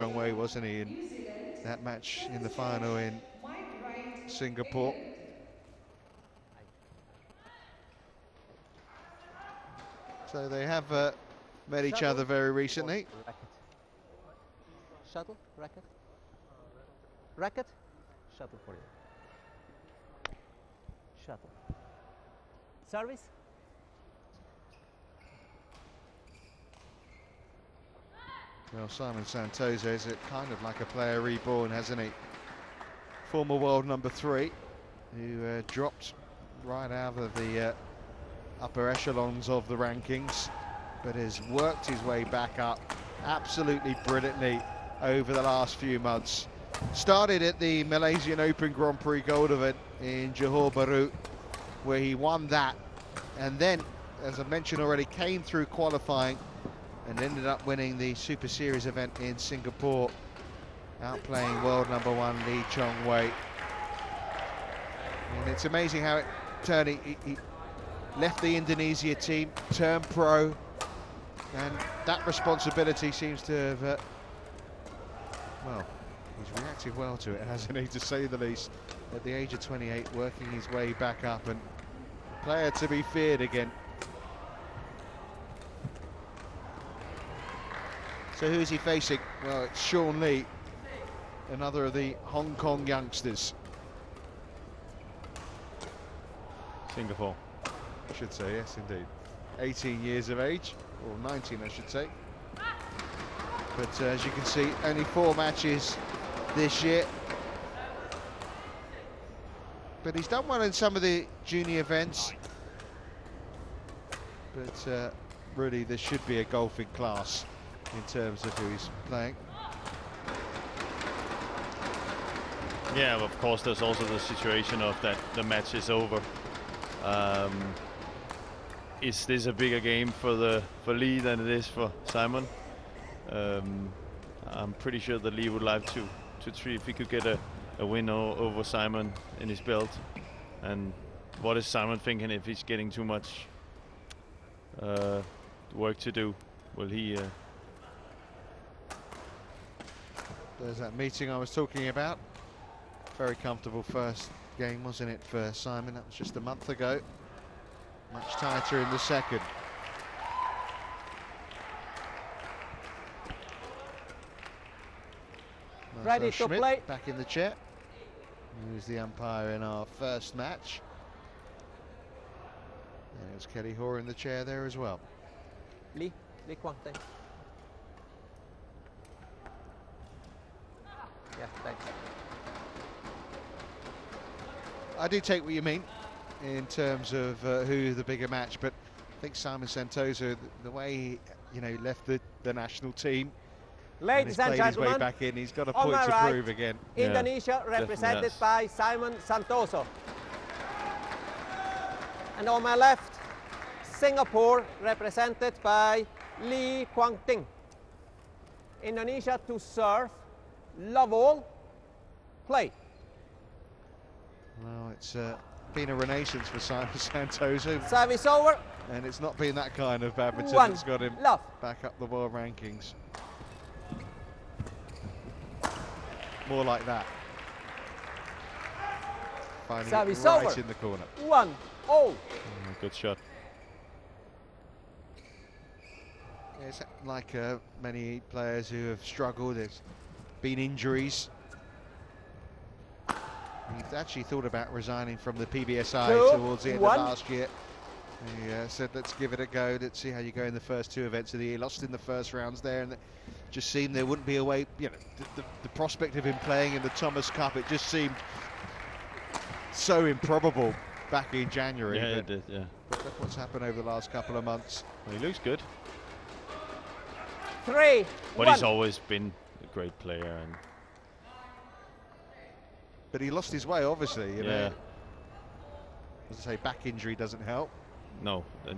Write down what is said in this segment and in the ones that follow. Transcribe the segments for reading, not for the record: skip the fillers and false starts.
wrong way, wasn't he, in New Zealand, that match in the first final judge, in Mike Wright, Singapore. England. So they have met each Shuttle other very or recently. racket? Shuttle, racket, racket, shuttle for you. Shuttle. Service. Well, Simon Santoso is kind of like a player reborn, hasn't he? Former world number 3, who dropped right out of the upper echelons of the rankings, but has worked his way back up absolutely brilliantly over the last few months. Started at the Malaysian Open Grand Prix Gold event in Johor Bahru, where he won that, and then, as I mentioned already, came through qualifying and ended up winning the Super Series event in Singapore, outplaying world number 1 Lee Chong Wei. And it's amazing how it turned. He left the Indonesia team, turned pro, and that responsibility seems to have, well, he's reacted well to it, hasn't he, to say the least, at the age of 28, working his way back up, and player to be feared again. So who is he facing? Well, it's Sean Lee, another of the Hong Kong youngsters. Singapore. I should say, yes, indeed. 18 years of age, or 19, I should say. But as you can see, only 4 matches this year. But he's done well in some of the junior events. But really, there should be a golfing class in terms of who he's playing. Yeah, of course, there's also the situation of that the match is over. Is this a bigger game for Lee than it is for Simon? I'm pretty sure that Lee would like to see if he could get a win over Simon in his belt. And what is Simon thinking if he's getting too much work to do? Will he? There's that meeting I was talking about. Very comfortable first game, wasn't it, for Simon? That was just a month ago. Much tighter in the second. Ready to play. Back in the chair. He was the umpire in our first match. And it was Kelly Hoare in the chair there as well. Lee Kwang Ting. Yeah, thanks. I do take what you mean in terms of who the bigger match, but I think Simon Santoso, the way he, left the national team, Ladies and played his way gentlemen, back in, he's got a on point my to right, prove again. Indonesia Yeah, represented yes. by Simon Santoso. And on my left, Singapore represented by Lee Kwang Ting. Indonesia to serve, love all, play. Well, it's been a renaissance for Simon Santoso, Service over. and it's not been that kind of badminton One that's got him love. back up the world rankings. More like that. Finding Service it right over. in the corner. 1-0. Good shot. It's like many players who have struggled, there's been injuries. He's actually thought about resigning from the PBSI towards the end of last year. He said, let's give it a go, let's see how you go in the first 2 events of the year. Lost in the first rounds there, and it just seemed there wouldn't be a way, the prospect of him playing in the Thomas Cup, it just seemed so improbable back in January. Yeah, it did, yeah. But look what's happened over the last couple of months. Well, he looks good. 3-1. But he's always been a great player. But he lost his way, obviously, you know. Yeah. As I say, back injury doesn't help. No, and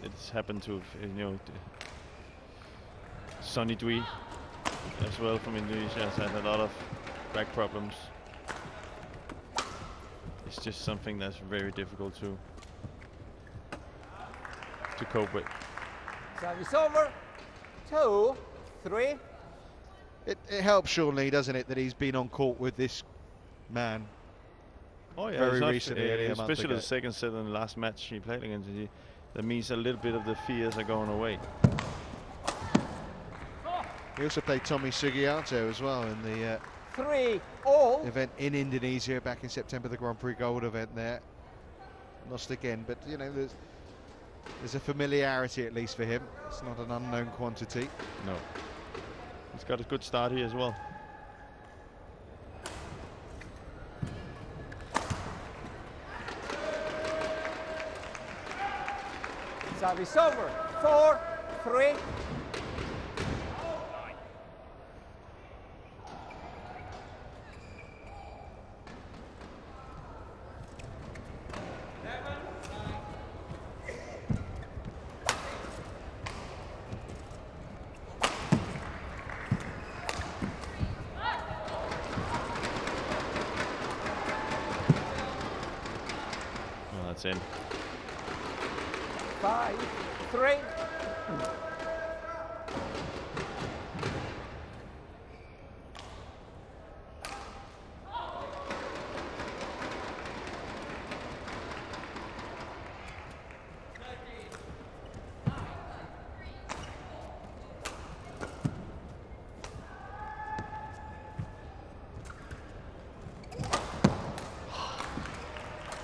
it's happened to, Sonny Dwi as well from Indonesia has had a lot of back problems. It's just something that's very difficult to cope with. Service over. 2-3. It helps Sean Lee, doesn't it, that he's been on court with this man Oh yeah, very it's not, recently, only a month especially ago. the second set in the last match he played against. That means a little bit of the fears are going away. He also played Tommy Sugiarto as well in the 3-all. event in Indonesia back in September, the Grand Prix Gold event there. Lost again, but you know, there's a familiarity at least for him. It's not an unknown quantity. No. He's got a good start here as well. Service over. 4-3. Oh, that's in. 5-3.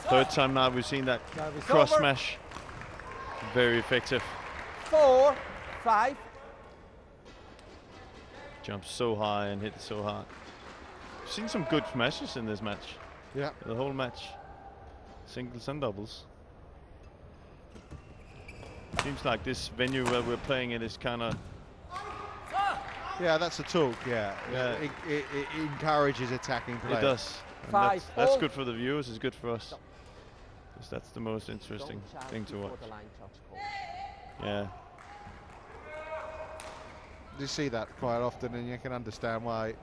Third time now we've seen that Service cross over. smash. Very effective. 4-5. Jumps so high and hits so hard. Seen some good smashes in this match. Yeah. The whole match. Singles and doubles. Seems like this venue where we're playing it is kind of. Yeah, that's the talk. Yeah, Yeah. It encourages attacking play. It does. And Five that's all. good for the viewers. It's good for us. 'Cause that's the most interesting thing to watch. Yeah. You see that quite often, and you can understand why.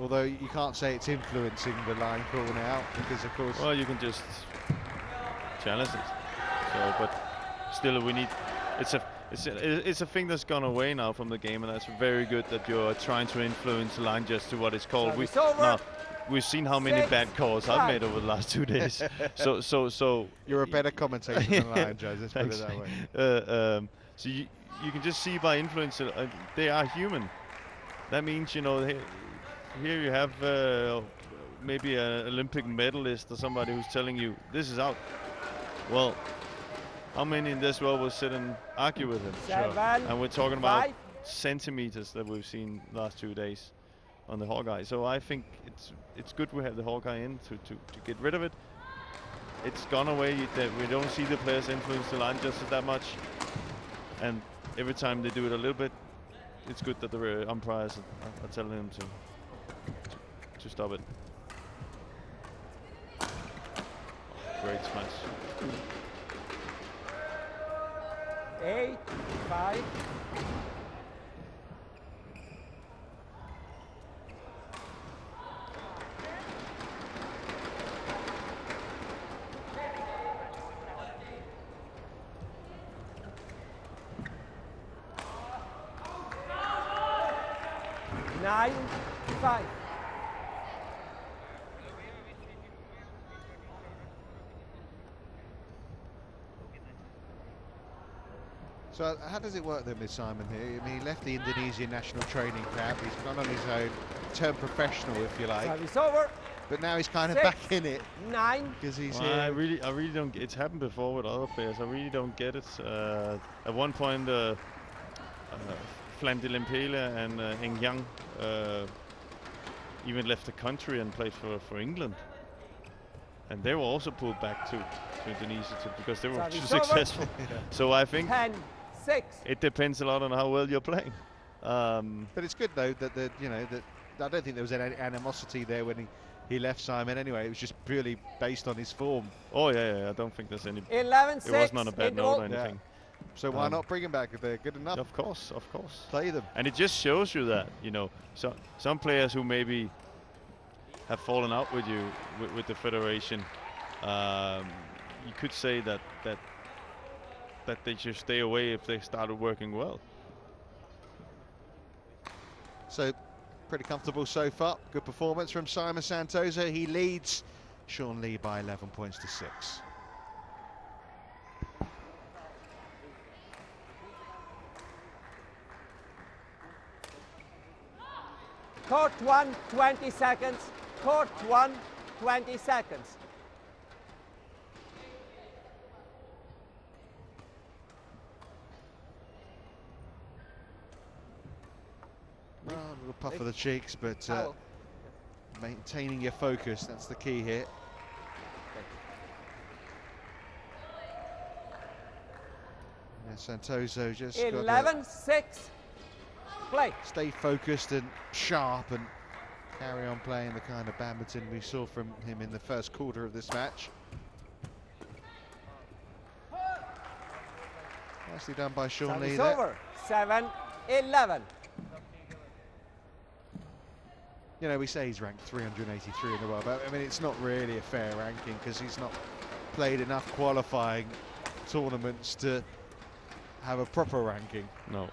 Although you can't say it's influencing the line call now, because of course. Well, you can just challenge it. So, but still, we need. It's a thing that's gone away now from the game, and that's very good that you're trying to influence the line just to what it's called. Service over. We've seen how many 6, bad calls I've 5. made over the last 2 days. so. You're a better commentator than Lion Joe, let's put it Thanks. that way. So you can just see by influence, they are human. That means, you know, here you have maybe an Olympic medalist or somebody who's telling you this is out. Well, how many in this world will sit and argue with him? 7, And we're talking about 5. centimeters that we've seen last 2 days on the Hawkeye. So I think it's good we have the Hawkeye in to get rid of it. It's gone away that we don't see the players influence the line just that much, and every time they do it a little bit, it's good that the umpires are telling them to stop it. Great smash. 8-5. Nine, 5. So how does it work then with Simon here? I mean, he left the Indonesian national training camp. He's gone on his own, turned professional, if you like. Service over. But now he's kind of 6, back in it 9. because he's Well, I here. really don't. It's happened before with other players. I really don't get it. At one point, Flam de Lempele and Eng Yang even left the country and played for England, and they were also pulled back to Indonesia because they were Service too over. successful. So I think 10-6. it depends a lot on how well you're playing. But it's good though that that I don't think there was any animosity there when he left Simon anyway. It was just purely based on his form. Oh yeah, I don't think there's any. 11-6. It wasn't on a bad note or interval. anything. So why not bring him back if they're good enough? Of course. Play them. And it just shows you that, you know, some players who maybe have fallen out with you with the federation, you could say that they should stay away if they started working well. So pretty comfortable so far. Good performance from Simon Santoso. He leads Sean Lee by 11 points to 6. Court 1, 20 seconds. Court 1, 20 seconds. Well, a little puff of the cheeks, but maintaining your focus, that's the key here. Yeah, Santoso just 11-6. Play. Stay focused and sharp and carry on playing the kind of badminton we saw from him in the first quarter of this match. Nicely done by Sean Lee there. Over. 7-11. You know, we say he's ranked 383 in the world, but I mean, it's not really a fair ranking because he's not played enough qualifying tournaments to have a proper ranking. No.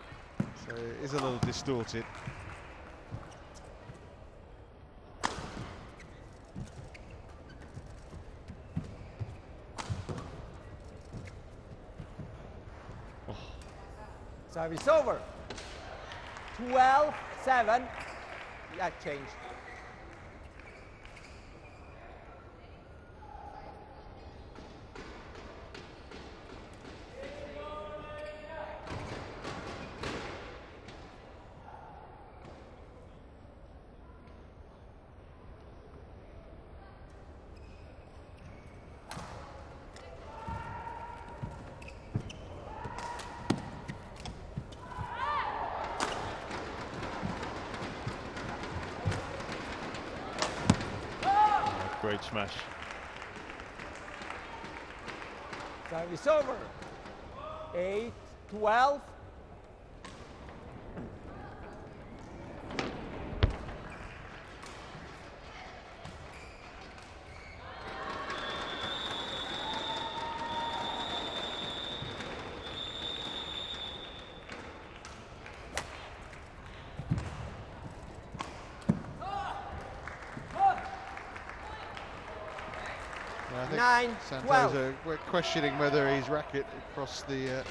So it is a little distorted. Oh. Service over. 12-7. That changed. Great smash. Service over. 8-12. I think Santoso, we're questioning whether he's racket across the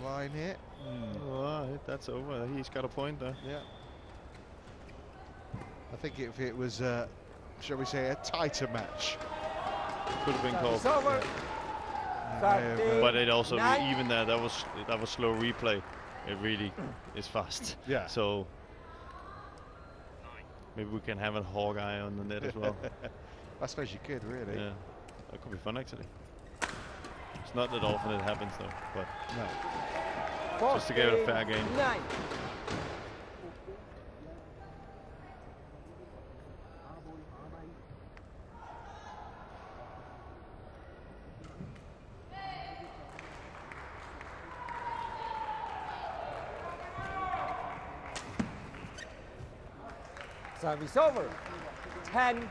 line here. Oh, that's over. He's got a point there. Yeah. I think if it was, shall we say, a tighter match, could have been called. It's over. But it also, even there, that was slow replay. It really is fast. Yeah. So maybe we can have a Hawkeye on the net as well. I suppose you could, really. Yeah, that could be fun actually. It's not that often it happens though, but no. Just to give it a fair game. 9. Service over. 10-14.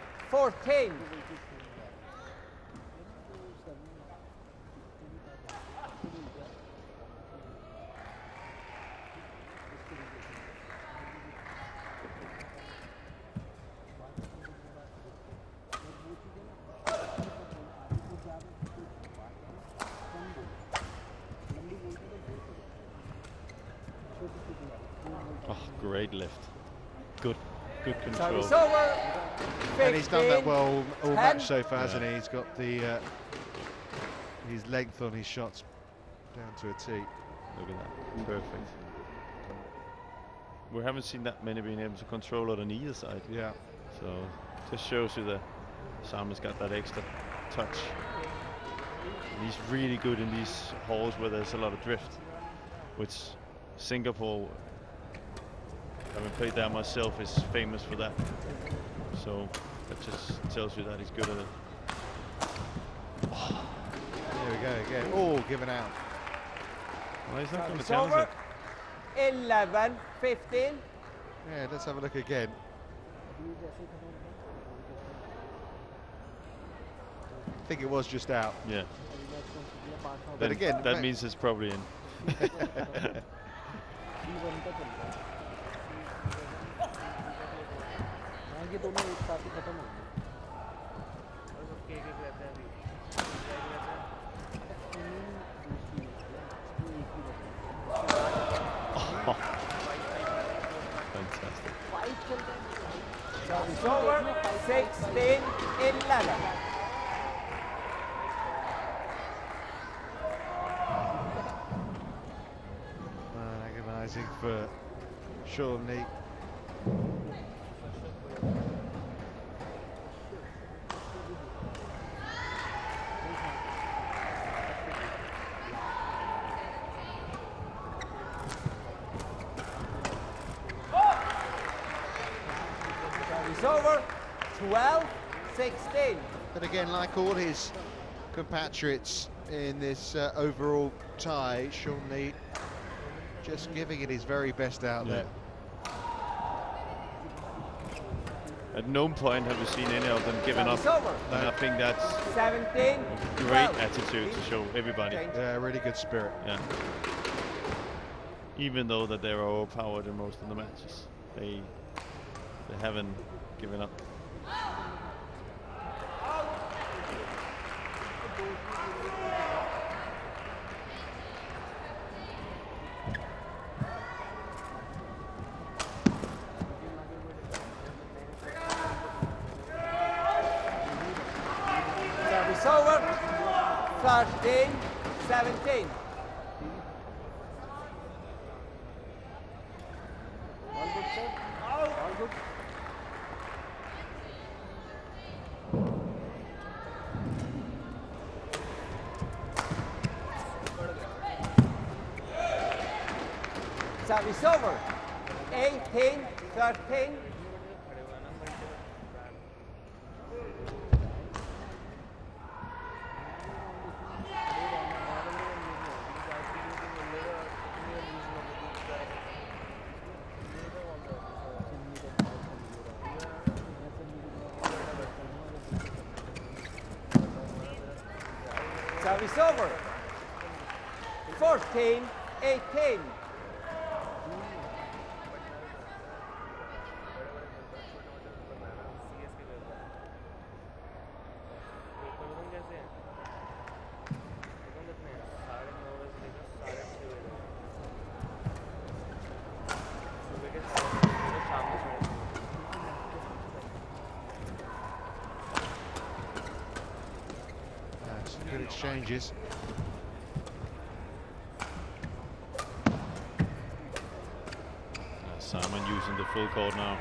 Oh, great lift. Good control. Service over. 15, And he's done that well all 10. match so far, hasn't he? He's got the his length on his shots down to a T. Look at that. Perfect. We haven't seen that many being able to control it on either side. Yeah. So just shows you that Simon's got that extra touch. And he's really good in these holes where there's a lot of drift, which Singapore, having played there myself, is famous for that. So that just tells you that he's good at it. Oh. There we go again. Oh, given out. Well, he's not going to Service challenge over. it. 11-15. Yeah, let's have a look again. I think it was just out. Yeah. But Then again, that means it's probably in. दोनों एक साथ ही खत्म हो गए। और सबके एक रहते हैं अभी Fantastic. Service over. 16-11. Agonising for Sean Lee. Service over. 12-16. But again, like all his compatriots in this overall tie, Sean Lee just giving it his very best out there. At no point have we seen any of them giving up. Service over. And I think that's 17. great attitude to show everybody. Yeah, really good spirit. Yeah. Even though that they're overpowered in most of the matches, they haven't given up. Service over. 13-17. All good, sir? All good. Service over. 18-13. Service over. 14-18. Some good exchanges. Simon using the full court now,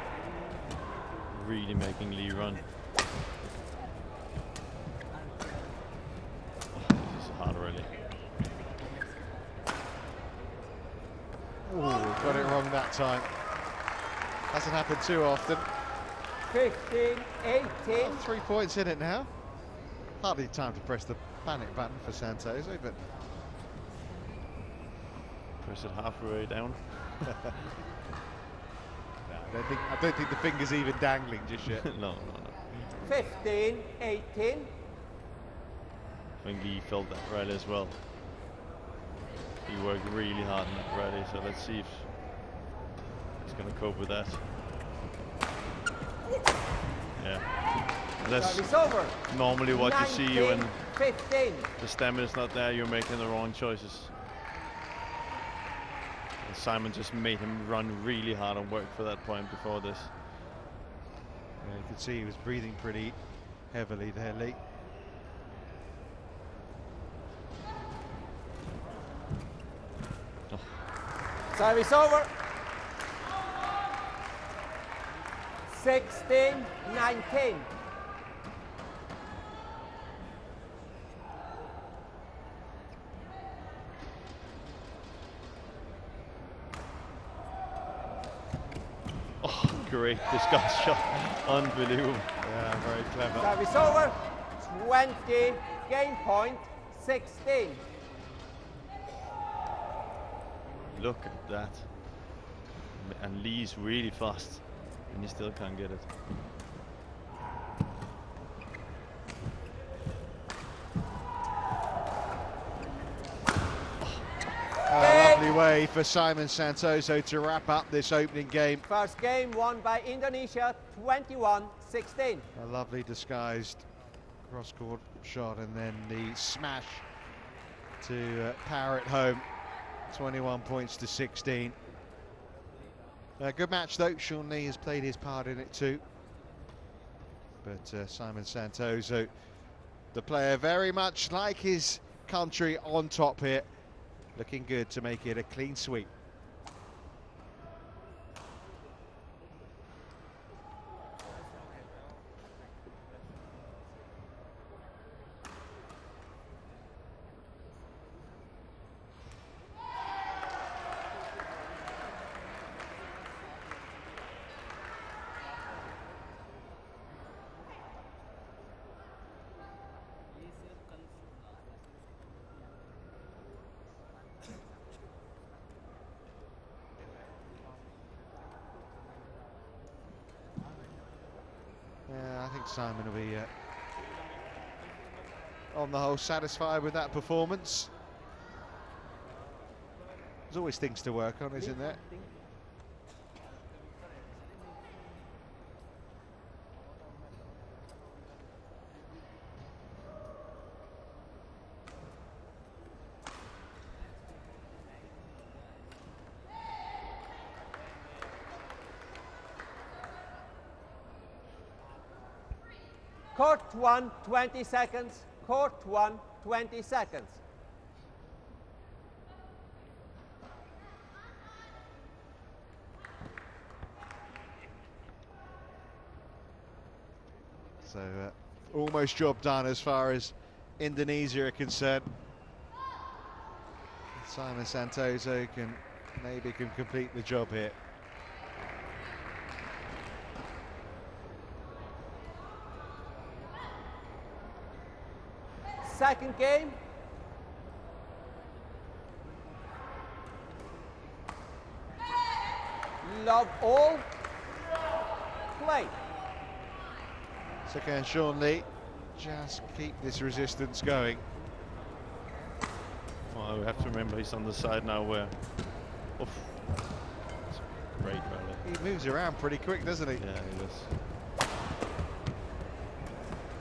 really making Lee run. This is hard, really. Ooh, got it wrong that time. Hasn't happened too often. 15-18. 3 points in it now. Hardly time to press the panic button for Santos, but Press it halfway down. I don't think the finger's even dangling just yet. No. 15-18. I think Lee felt that rally as well. He worked really hard in that rally, so let's see if he's going to cope with that. Yeah. That's Service over. normally what you see when 15. the stamina's not there, you're making the wrong choices. And Simon just made him run really hard and work for that point before this. Yeah, you could see he was breathing pretty heavily there, Lee. Service over. 16-19. Oh, great discus shot. Unbelievable. Yeah, very clever. Service over. 20. Game point. 16. Look at that. And Lee's really fast, and he still can't get it. Lovely way way for Simon Santoso to wrap up this opening game. First game won by Indonesia, 21-16. A lovely disguised cross-court shot, and then the smash to power it home. 21 points to 16. Good match though. Sean Lee has played his part in it too. But Simon Santoso, the player, very much like his country, on top here. Looking good to make it a clean sweep. Yeah, I think Simon will be on the whole satisfied with that performance. There's always things to work on, isn't there? Court 1, 20 seconds. Court 1, 20 seconds. So almost job done as far as Indonesia are concerned. Simon Santoso can complete the job here. Second game. Love all. Play. So can Sean Lee just keep this resistance going? Well, we have to remember he's on the side now where... Oof. That's great rally. He moves around pretty quick, doesn't he? Yeah, he does.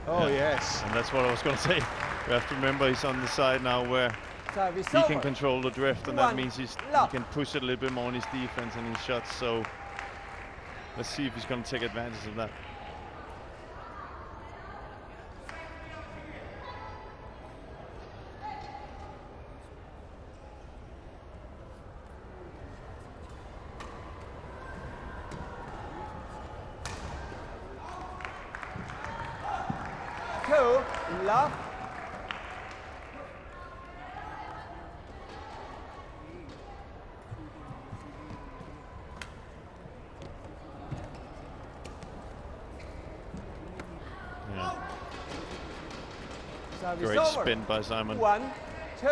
Oh, Yeah. yes. And that's what I was going to say. We have to remember he's on the side now where Service he can over. control the drift, and that means he can push it a little bit more on his defense and his shots. So let's see if he's going to take advantage of that. Love. Yeah. Service Great over. spin by Simon. 1, 2.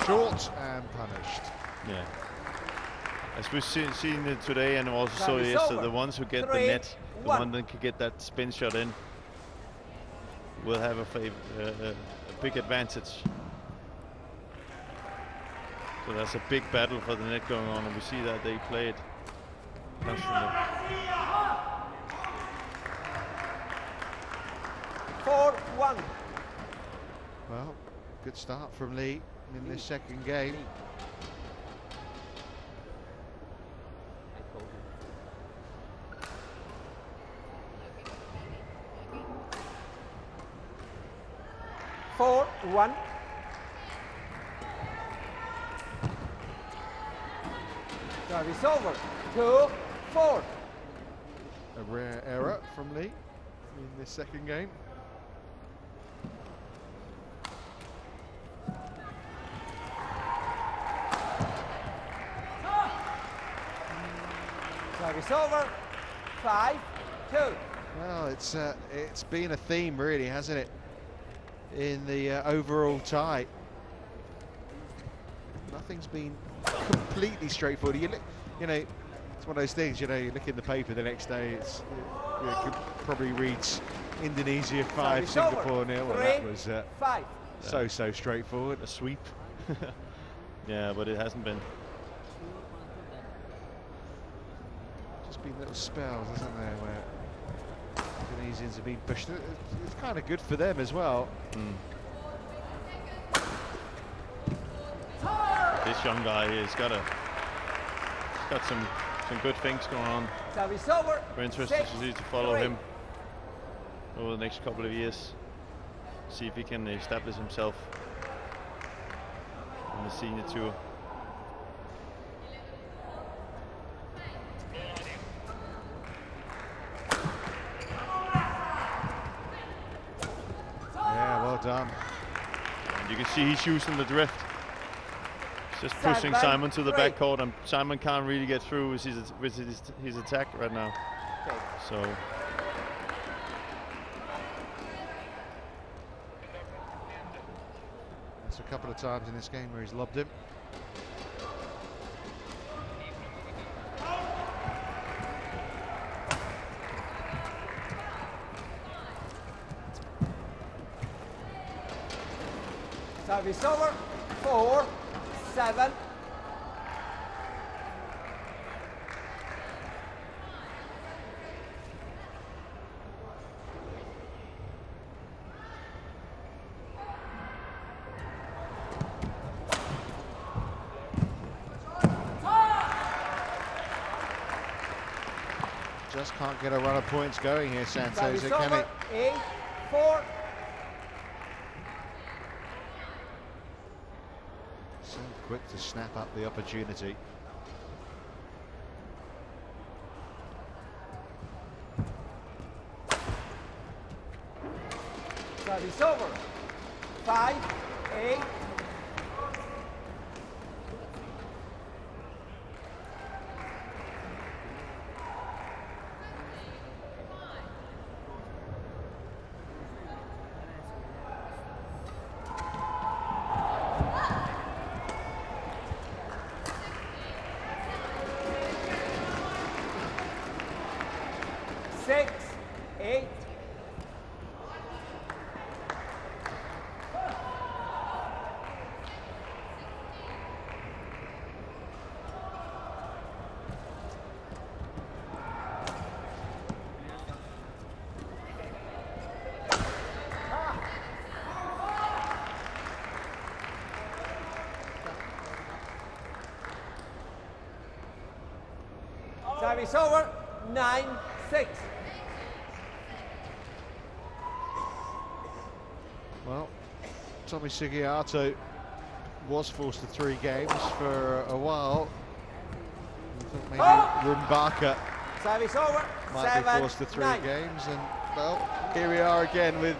Short and punished. Yeah. As we've seen it today, and also saw Service yesterday, over. the ones who get 3, the net, the 1. one that can get that spin shot in, will have a big advantage. So that's a big battle for the net going on, and we see that they play it constantly. 4-1. Well, good start from Lee in this second game. Four, 1. Service over. 2-4. A rare error from Lee in this second game. Service over. 5-2. Well, it's been a theme, really, hasn't it, in the overall tie. Nothing's been completely straightforward. You know, It's one of those things, you know, you look in the paper the next day, it probably reads Indonesia 5, Singapore 0. Well, that was so straightforward. A sweep. Yeah, but it hasn't been. Just been little spells, hasn't there, where Indonesians have been pushed. It's kind of good for them as well. This young guy has got some good things going on. We're interested to follow him over the next couple of years. See if he can establish himself on the senior tour. Yeah, well done. And you can see he's using the drift. Just pushing Simon to the backcourt, and Simon can't really get through with his attack right now. Okay. So that's a couple of times in this game where he's lobbed him. Service over. 4-7. Just can't get a run of points going here, Santos, can he? 8-4. So quick to snap up the opportunity. Service over. 5-8. Service over. 9-6. Well, Tommy Sugiarto was forced to 3 games for a while. I thought maybe Rumbaka Service over. might be forced to 3 games, and well, here we are again with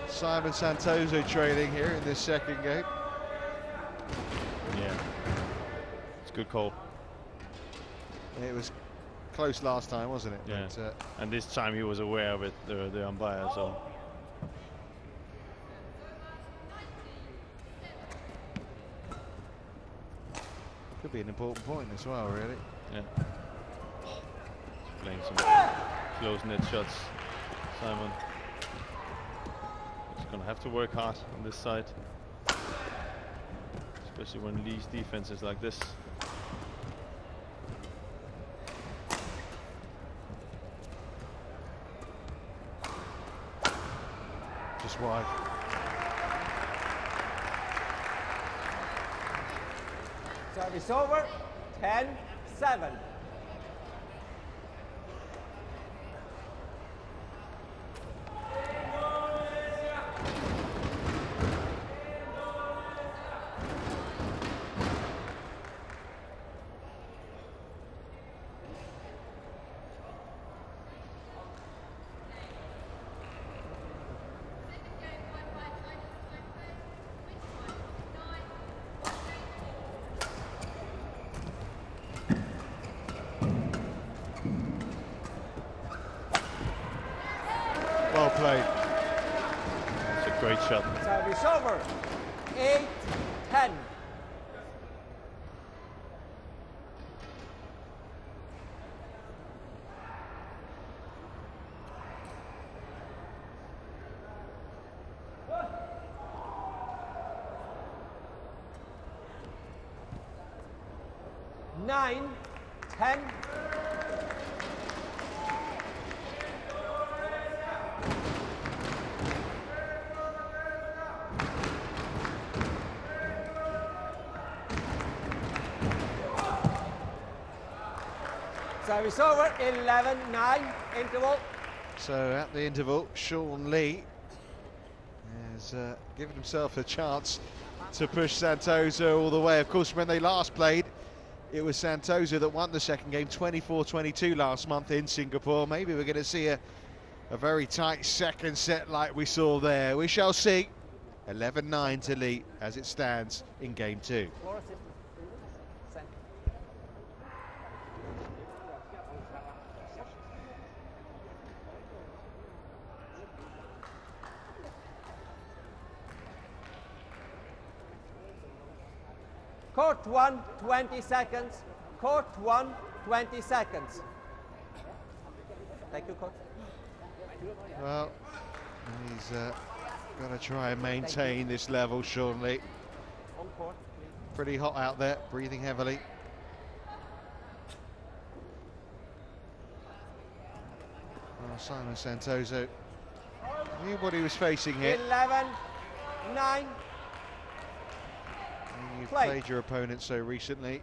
Simon Santoso trailing here in this second game. yeah, it's a good call. It was close last time, wasn't it? Yeah. But, And this time he was aware of it, the umpire. So could be an important point as well, really. yeah, playing some close net shots. Simon is going to have to work hard on this side, especially when Lee's defense is like this. Just wide. Service over. 10-7. Well played. It's a great shot. Service over. 8-10. 9, 10. Service over, 11-9, interval. So at the interval, Sean Lee has given himself a chance to push Santoso all the way. Of course, when they last played, it was Santoso that won the second game, 24-22 last month in Singapore. Maybe we're going to see a very tight second set like we saw there. We shall see. 11-9 to Lee as it stands in game 2. Court 1, 20 seconds. Court 1, 20 seconds. Thank you, coach. Well, he's got to try and maintain this level, Sean Lee. On court, please. Pretty hot out there, breathing heavily. Well, Simon Santoso knew what he was facing here. 11-9. You've Play. played your opponent so recently.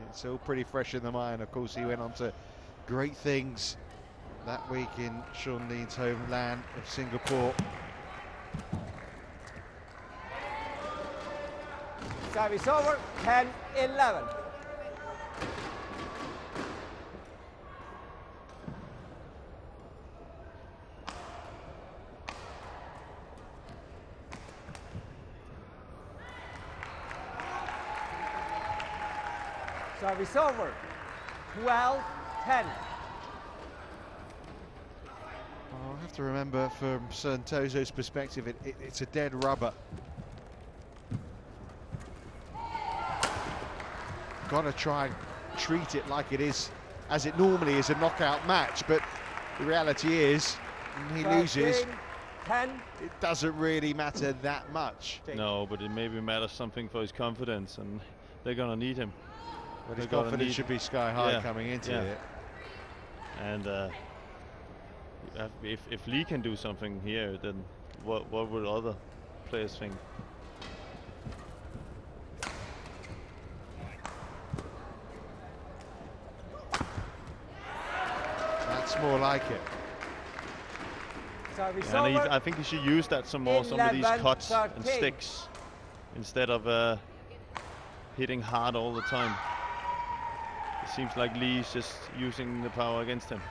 It's all pretty fresh in the mind. Of course, he went on to great things that week in Sean Lee's homeland of Singapore. Service over, 10-11. Service over, 12-10. I'll have to remember, from Santoso's perspective, it's a dead rubber. Got to try and treat it like it is, as it normally is, a knockout match, but the reality is, when he loses, 10. it doesn't really matter that much. No, but it maybe matters something for his confidence, and they're going to need him. But his They're gonna confidence need- should be sky high Yeah, coming into yeah. it. And if Lee can do something here, then what would other players think? That's more like it. Service And over, I think he should use that some more, some of these cuts and 11-13. sticks, instead of hitting hard all the time. It seems like Lee's just using the power against him.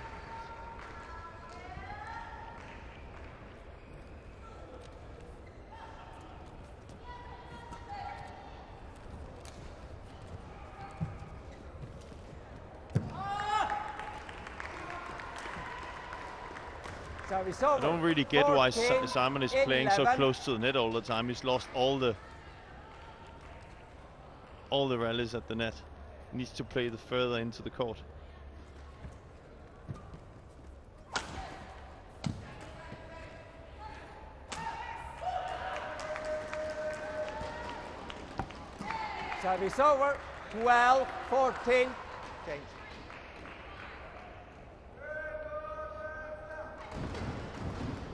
service I over. don't really get why 14, Simon is playing so 11. close to the net all the time. He's lost all the rallies at the net. He needs to play the further into the court. Service over, 12-14. Change.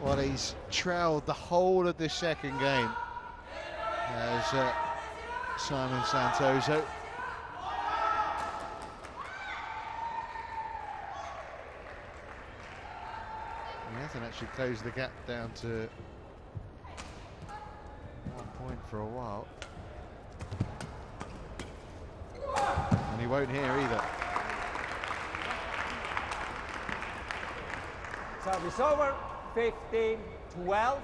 Well, he's trailed the whole of this second game as Simon Santoso. He hasn't actually closed the gap down to 1 point for a while. And he won't here either. Service over, 15-12.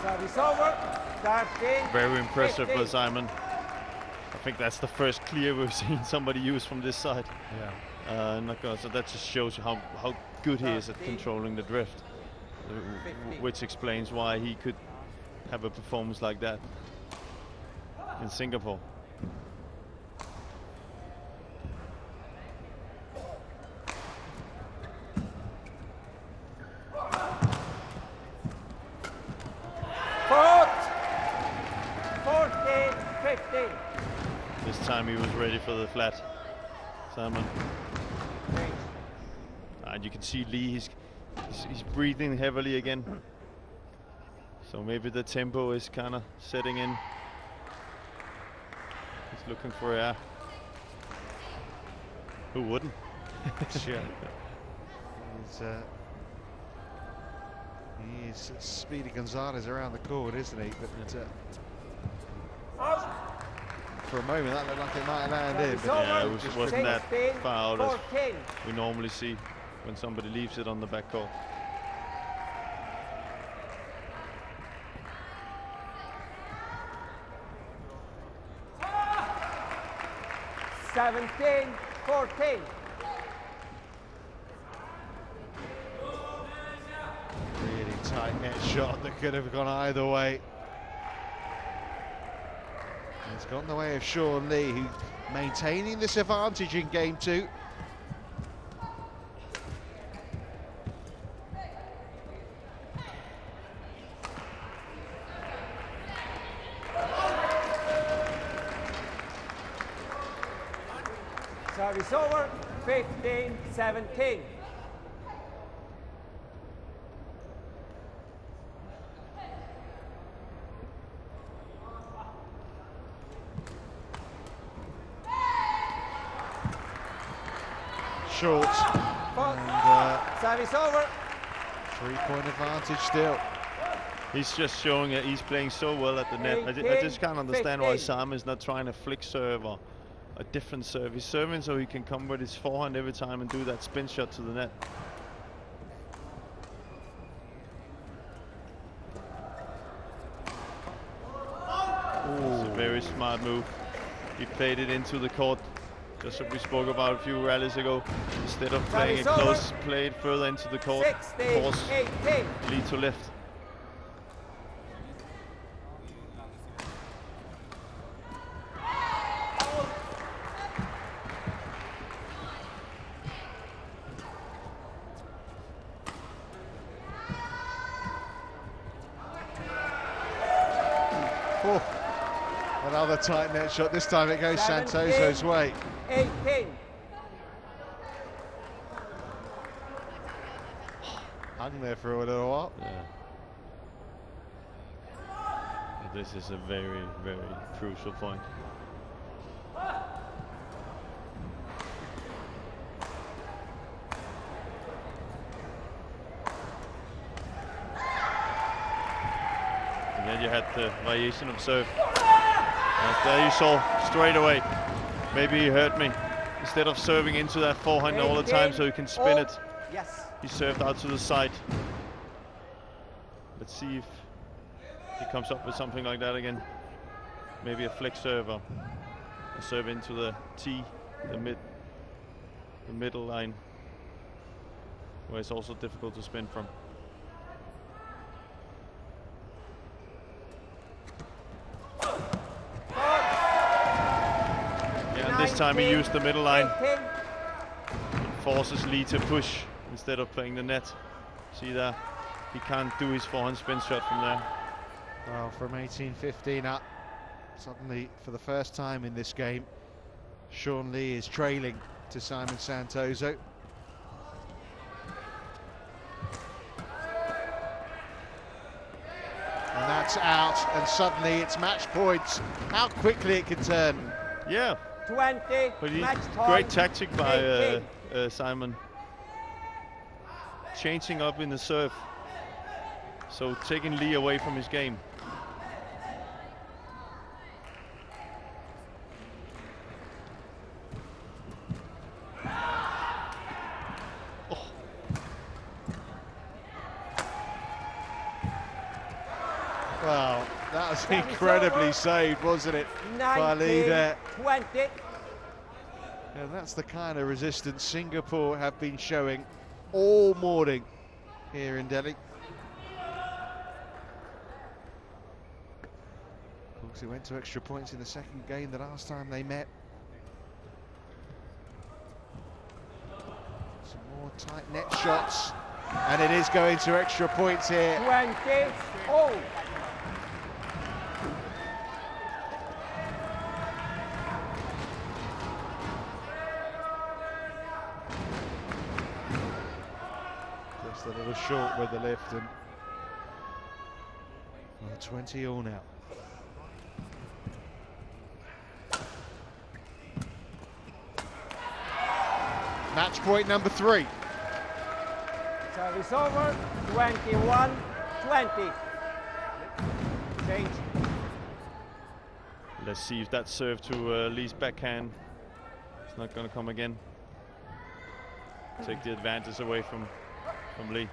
Service over, 13. Very impressive 15. for Simon. I think that's the first clear we've seen somebody use from this side. Yeah. Not gonna, so that just shows you how good he is at controlling the drift, which explains why he could have a performance like that in Singapore. This time he was ready for the flat, Simon. And you can see Lee, he's breathing heavily again. So maybe the tempo is kind of setting in. He's looking for air. Who wouldn't? Sure. He's Speedy Gonzalez around the court, isn't he? But for a moment that looked like it might land in. But yeah, it wasn't that far out as we normally see when somebody leaves it on the back court. Seventeen, 14. Really tight net shot that could have gone either way. It's gone the way of Sean Lee, who's maintaining this advantage in game 2. Service over, 15-17. Short. And service over. 3-point advantage still. He's just showing that he's playing so well at the net. I just can't understand why Simon's not trying to flick serve or a different serve. He's serving so he can come with his forehand every time and do that spin shot to the net. It's a very smart move. He played it into the court, just as we spoke about a few rallies ago. Instead of playing it close, play it further into the court. Force Lee to lift. Oh, another tight net shot. This time it goes Santoso's way. 18. Hung there for a little while. Yeah. This is a very, very crucial point. And then you had the variation of serve. And there you saw straight away. Maybe he hurt me. Instead of serving into that forehand all the time so he can spin it, he served out to the side. Let's see if he comes up with something like that again. Maybe a flick serve or a serve into the T, the middle line, where it's also difficult to spin from. This time he used the middle line. It forces Lee to push instead of playing the net. See there? He can't do his forehand spin shot from there. Well, from 18-15 up, suddenly for the first time in this game, Sean Lee is trailing to Simon Santoso. And that's out, and suddenly it's match points. How quickly it can turn. Yeah. 20, but match great tactic by Simon. Changing up in the serve. So taking Lee away from his game. Oh. Wow, that was incredibly saved, wasn't it? 19, by Lee there. 20. And that's the kind of resistance Singapore have been showing all morning here in Delhi. Of course, it went to extra points in the second game the last time they met. Some more tight net shots, and it is going to extra points here. 20 all. Just a little short with the lift, and well, 20 all now. Match point number 3. Service over, 21-20. Change. Let's see if that serve to Lee's backhand. It's not going to come again. Take the advantage away from Lee.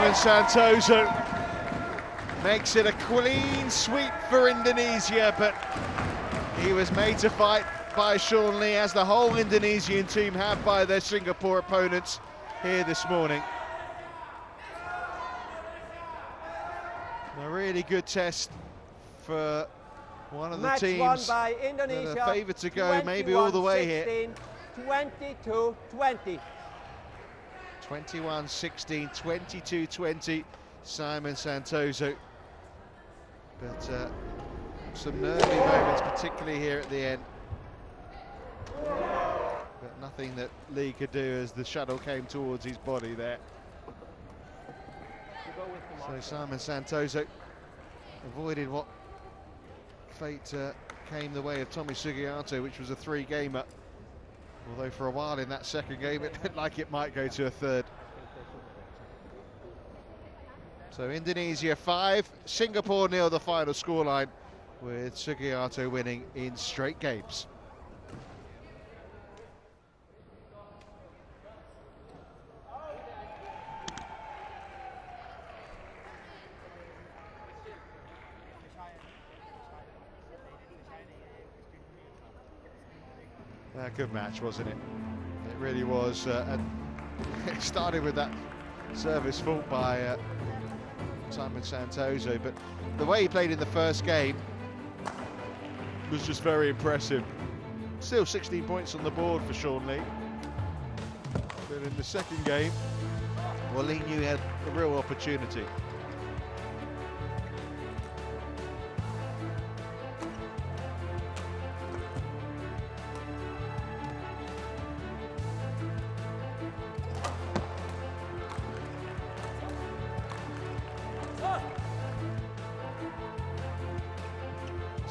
Santoso makes it a clean sweep for Indonesia, but he was made to fight by Sean Lee, as the whole Indonesian team have by their Singapore opponents here this morning. A really good test for one of the teams won by Indonesia, that are favoured to go maybe all the way here. 22-20. 21-16, 22-20, Simon Santoso. But some nervy moments, particularly here at the end. But nothing that Lee could do as the shuttle came towards his body there. So Simon Santoso avoided what fate came the way of Tommy Sugiarto, which was a 3-gamer. Although for a while in that second game it looked like it might go to a third. So Indonesia 5, Singapore 0, the final scoreline, with Sugiarto winning in straight games. A good match, wasn't it? It really was. And it started with that service fault by Simon Santoso, but the way he played in the first game was just very impressive. Still 16 points on the board for Sean Lee. But in the second game, well, Lee knew he had a real opportunity.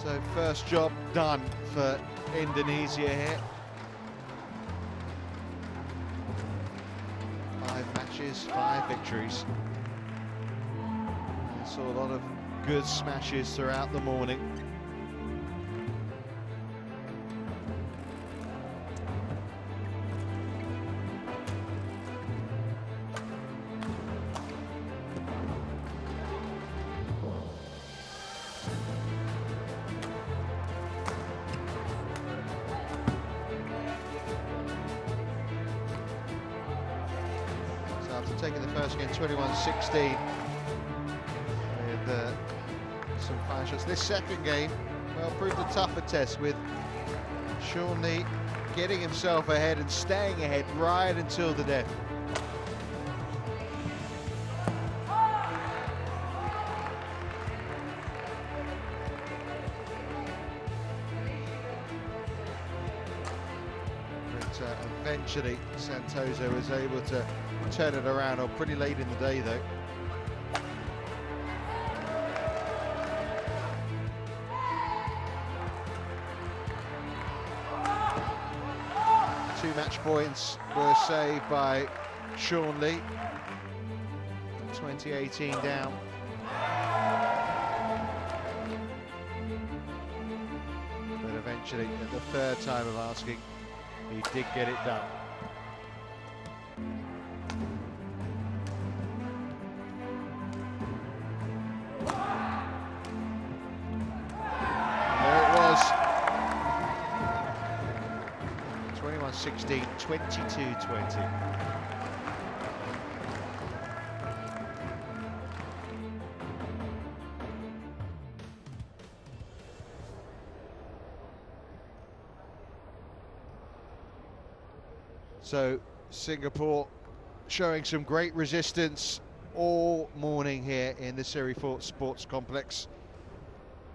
So first job done for Indonesia here. 5 matches, 5 victories. We saw a lot of good smashes throughout the morning. Taking the first game 21-16 with some fine shots. This second game, well, proved a tougher test, with Sean Lee getting himself ahead and staying ahead right until the death. But eventually Santoso was able to turn it around, or pretty late in the day though. Two match points were saved by Sean Lee. 2018 down. But eventually, at the third time of asking, he did get it done. There it was. 21-16, 22-20. So Singapore showing some great resistance all morning here in the Sirifort Sports Complex.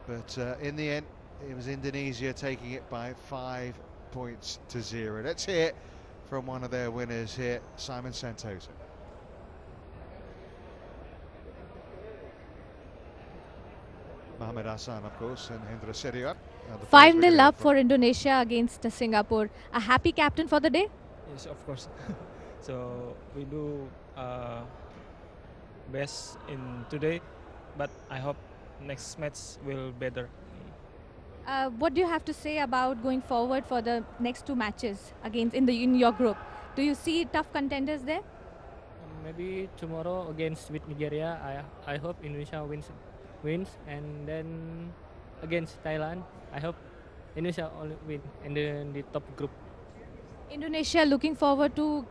But in the end, it was Indonesia taking it by 5 points to 0. Let's hear it from one of their winners here, Simon Santosa. Mohamed Hassan, of course, and Hendra Seriat. 5-0 up for Indonesia against Singapore. A happy captain for the day? Yes, of course. So we do best in today, but I hope next match will better. What do you have to say about going forward for the next 2 matches against in your group? Do you see tough contenders there? Maybe tomorrow against with Nigeria, I hope Indonesia wins, and then against Thailand, I hope Indonesia only win in the top group. Indonesia looking forward to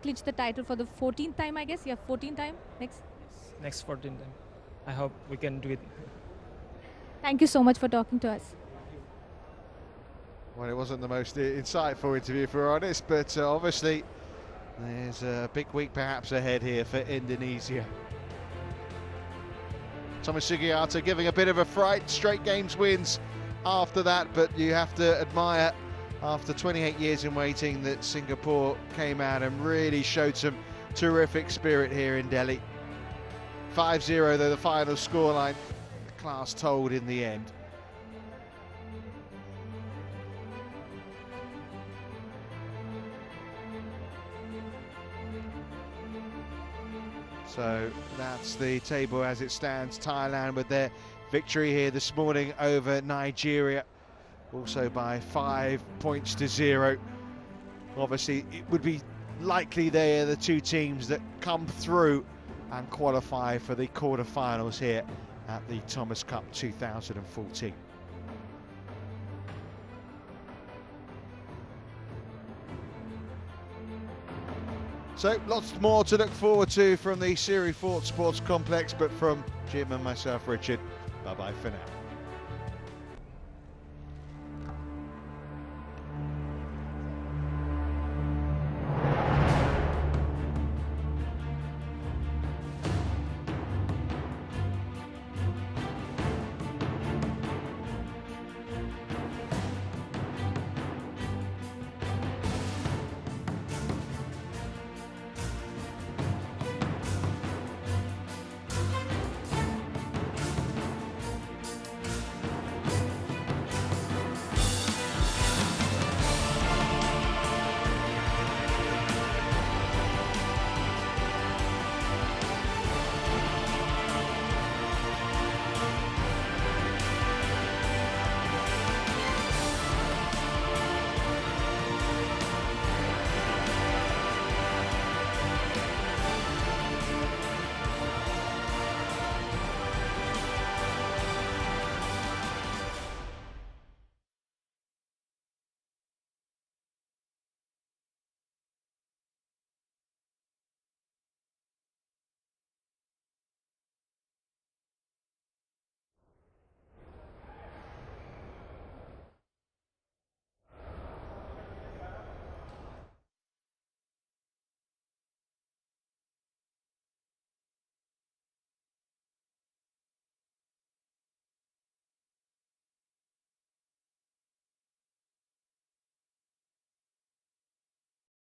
clinch the title for the 14th time, I guess. Yeah, 14th time Next 14th time. I hope we can do it. Thank you so much for talking to us. Well, it wasn't the most insightful interview, if we're honest, but obviously there's a big week perhaps ahead here for Indonesia. Thomas Sugiarto giving a bit of a fright, straight games wins after that, but you have to admire, after 28 years in waiting, that Singapore came out and really showed some terrific spirit here in Delhi. 5-0 though the final scoreline, class told in the end. So that's the table as it stands. Thailand with their victory here this morning over Nigeria, also by 5 points to 0. Obviously, it would be likely they are the 2 teams that come through and qualify for the quarter-finals here at the Thomas Cup 2014. So lots more to look forward to from the Sirifort Sports Complex, but from Jim and myself, Richard, bye-bye for now.